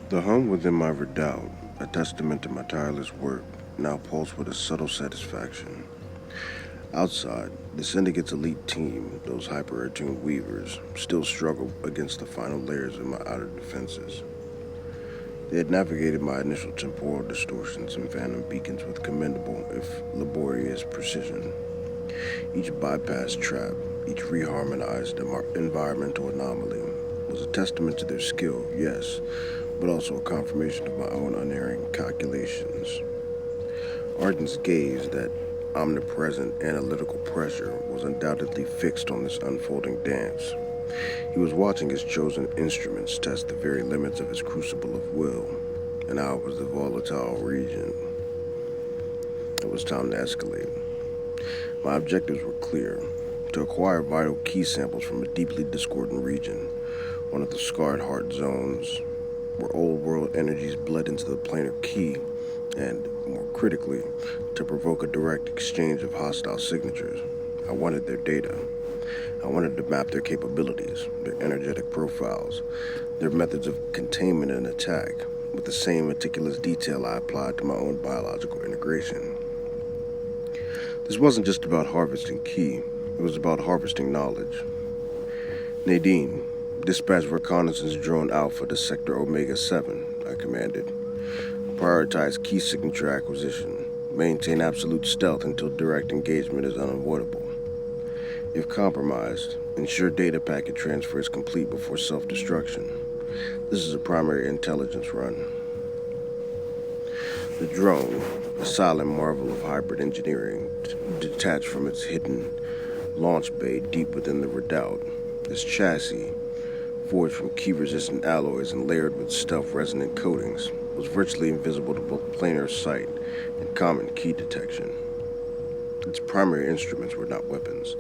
The hum within my redoubt, a testament to my tireless work, now pulsed with a subtle satisfaction. Outside, the Syndicate's elite team, those hyper-attuned weavers, still struggled against the final layers of my outer defenses. They had navigated my initial temporal distortions and phantom beacons with commendable, if laborious, precision. Each bypassed trap, each reharmonized environmental anomaly was a testament to their skill, yes, but also a confirmation of my own unerring calculations. Arden's gaze, that omnipresent analytical pressure, was undoubtedly fixed on this unfolding dance. He was watching his chosen instruments test the very limits of his crucible of will, and I was the volatile region. It was time to escalate. My objectives were clear: to acquire vital key samples from a deeply discordant region, one of the scarred heart zones, where old world energies bled into the planar key, and, more critically, to provoke a direct exchange of hostile signatures. I wanted their data. I wanted to map their capabilities, their energetic profiles, their methods of containment and attack, with the same meticulous detail I applied to my own biological integration. This wasn't just about harvesting key, it was about harvesting knowledge. Nadine, dispatch reconnaissance drone Alpha to Sector Omega 7, I commanded. Prioritize key signature acquisition. Maintain absolute stealth until direct engagement is unavoidable. If compromised, ensure data packet transfer is complete before self-destruction. This is a primary intelligence run. The drone, a silent marvel of hybrid engineering, detached from its hidden launch bay deep within the redoubt. Its chassis, forged from key-resistant alloys and layered with stealth-resonant coatings, was virtually invisible to both planar sight and common key detection. Its primary instruments were not weapons,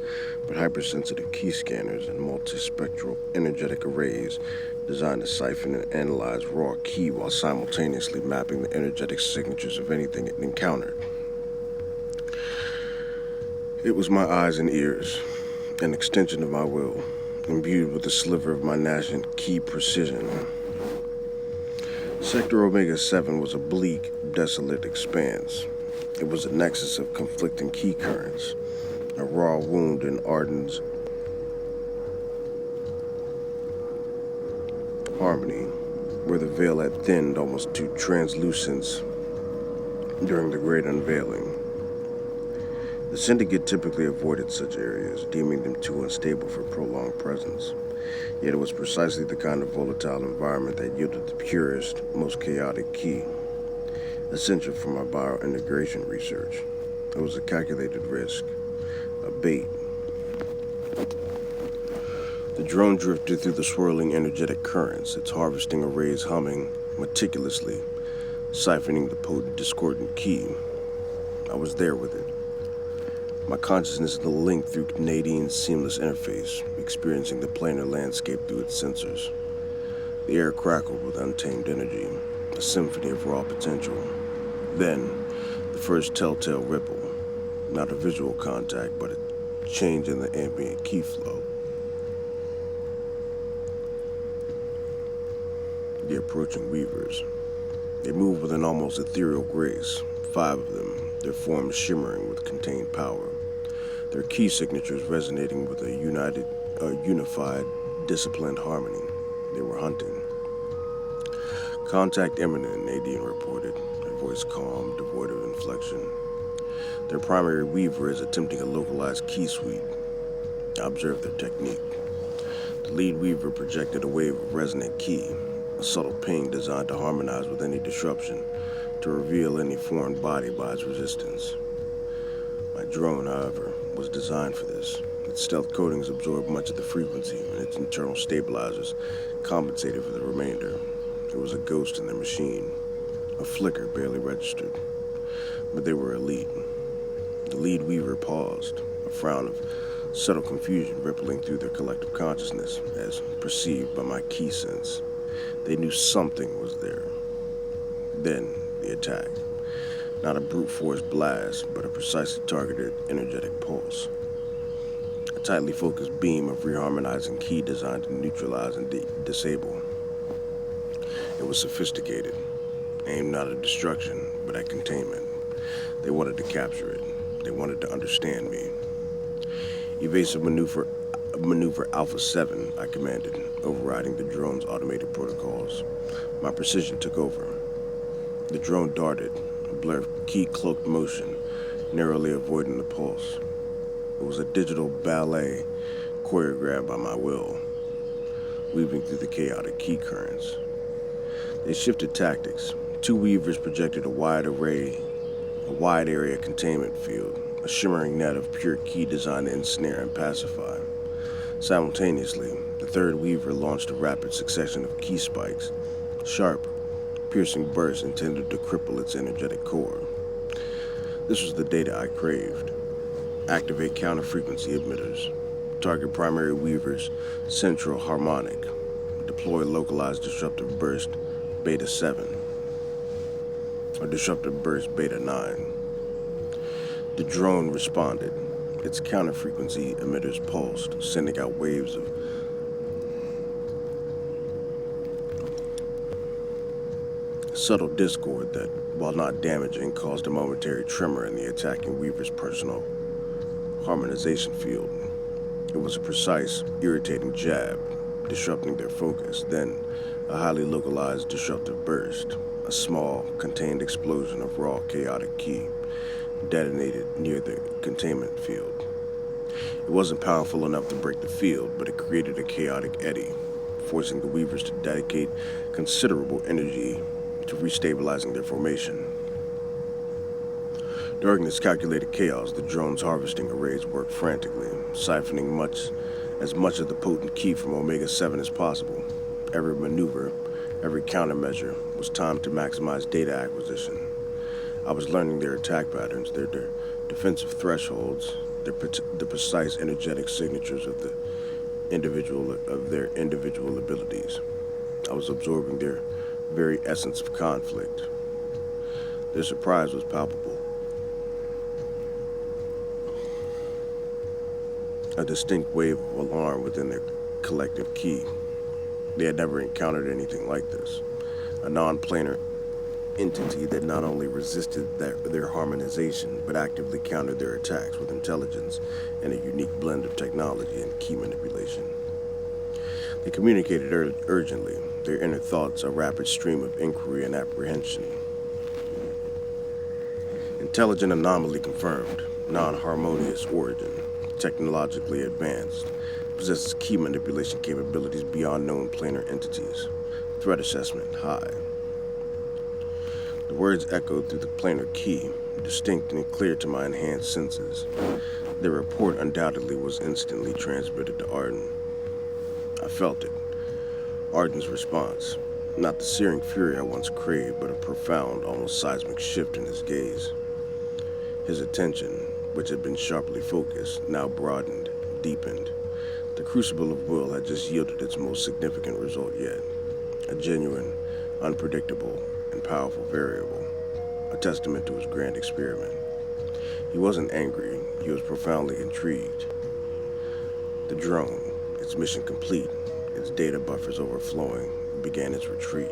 but hypersensitive key scanners and multispectral energetic arrays designed to siphon and analyze raw key while simultaneously mapping the energetic signatures of anything it encountered. It was my eyes and ears, an extension of my will, imbued with a sliver of my nascent key precision. Sector Omega 7 was a bleak, desolate expanse. It was a nexus of conflicting key currents, a raw wound in Arden's harmony, where the veil had thinned almost to translucence during the great unveiling. The Syndicate typically avoided such areas, deeming them too unstable for prolonged presence. Yet it was precisely the kind of volatile environment that yielded the purest, most chaotic key, essential for my biointegration research. It was a calculated risk, a bait. The drone drifted through the swirling energetic currents, its harvesting arrays humming meticulously, siphoning the potent discordant key. I was there with it. My consciousness linked through Nadine's seamless interface, experiencing the planar landscape through its sensors. The air crackled with untamed energy, a symphony of raw potential. Then, the first telltale ripple, not a visual contact, but a change in the ambient key flow. The approaching weavers. They moved with an almost ethereal grace, 5 of them, their forms shimmering with contained power, their key signatures resonating with a unified, disciplined harmony. They were hunting. Contact imminent, Nadine reported, her voice calm, devoid of inflection. Their primary weaver is attempting a localized key sweep. I observed their technique. The lead weaver projected a wave of resonant key, a subtle ping designed to harmonize with any disruption, to reveal any foreign body by its resistance. My drone, however, was designed for this. Its stealth coatings absorbed much of the frequency, and its internal stabilizers compensated for the remainder. It was a ghost in their machine, a flicker barely registered. But they were elite. The lead weaver paused, a frown of subtle confusion rippling through their collective consciousness as perceived by my key sense. They knew something was there. Then, the attack. Not a brute force blast, but a precisely targeted energetic pulse. A tightly focused beam of reharmonizing key designed to neutralize and disable. It was sophisticated, aimed not at destruction, but at containment. They wanted to capture it. They wanted to understand me. Evasive maneuver Alpha 7, I commanded, overriding the drone's automated protocols. My precision took over. The drone darted, a blur of key-cloaked motion, narrowly avoiding the pulse. It was a digital ballet choreographed by my will, weaving through the chaotic key currents. They shifted tactics. Two weavers projected a wide area containment field, a shimmering net of pure key designed to ensnare and pacify. Simultaneously, the third weaver launched a rapid succession of key spikes, sharp, piercing bursts intended to cripple its energetic core. This was the data I craved. Activate counter-frequency emitters. Target primary weavers, central harmonic. Deploy localized disruptive burst, Beta 7. Or disruptive burst, Beta 9. The drone responded. Its counter-frequency emitters pulsed, sending out waves of subtle discord that, while not damaging, caused a momentary tremor in the attacking weaver's personal harmonization field. It was a precise, irritating jab, disrupting their focus, then a highly localized disruptive burst, a small, contained explosion of raw, chaotic ki, detonated near the containment field. It wasn't powerful enough to break the field, but it created a chaotic eddy, forcing the weavers to dedicate considerable energy to restabilizing their formation. During this calculated chaos, the drone's harvesting arrays worked frantically, siphoning as much of the potent ki from Omega-7 as possible. Every maneuver, every countermeasure was timed to maximize data acquisition. I was learning their attack patterns, their defensive thresholds, the precise energetic signatures of their individual abilities. I was absorbing their very essence of conflict. Their surprise was palpable. A distinct wave of alarm within their collective ki. They had never encountered anything like this. A non-planar entity that not only resisted their harmonization, but actively countered their attacks with intelligence and a unique blend of technology and ki manipulation. They communicated urgently, their inner thoughts a rapid stream of inquiry and apprehension. Intelligent anomaly confirmed, non-harmonious origin, technologically advanced, possesses ki manipulation capabilities beyond known planar entities. Threat assessment high. The words echoed through the planar ki, distinct and clear to my enhanced senses. Their report undoubtedly was instantly transmitted to Arden. I felt it. Arden's response. Not the searing fury I once craved, but a profound, almost seismic shift in his gaze. His attention, which had been sharply focused, now broadened, deepened. The crucible of will had just yielded its most significant result yet. A genuine, unpredictable, and powerful variable. A testament to his grand experiment. He wasn't angry, he was profoundly intrigued. The drone, its mission complete, its data buffers overflowing, began its retreat,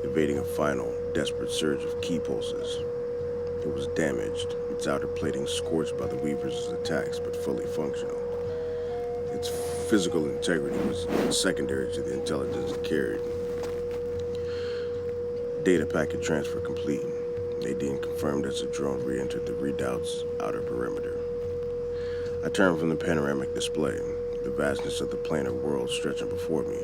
evading a final, desperate surge of ki pulses. It was damaged, its outer plating scorched by the Weavers' attacks, but fully functional. Its physical integrity was secondary to the intelligence it carried. Data packet transfer complete. Nadine confirmed as the drone re-entered the redoubt's outer perimeter. I turned from the panoramic display, the vastness of the planar world stretching before me.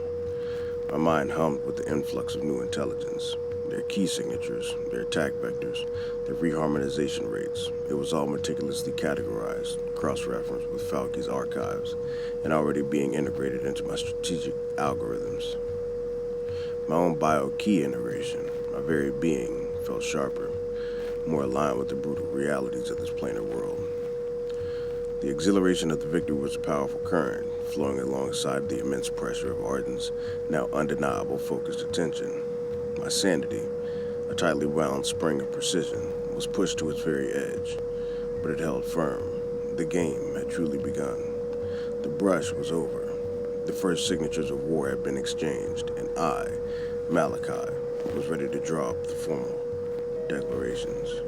My mind hummed with the influx of new intelligence. Their key signatures, their attack vectors, their reharmonization rates. It was all meticulously categorized, cross-referenced with Falke's archives, and already being integrated into my strategic algorithms. My own bio-key integration, my very being, felt sharper, more aligned with the brutal realities of this planar world. The exhilaration of the victory was a powerful current, flowing alongside the immense pressure of Arden's now undeniable focused attention. My sanity, a tightly wound spring of precision, was pushed to its very edge, but it held firm. The game had truly begun. The brush was over. The first signatures of war had been exchanged, and I, Malachi, was ready to drop the formal declarations.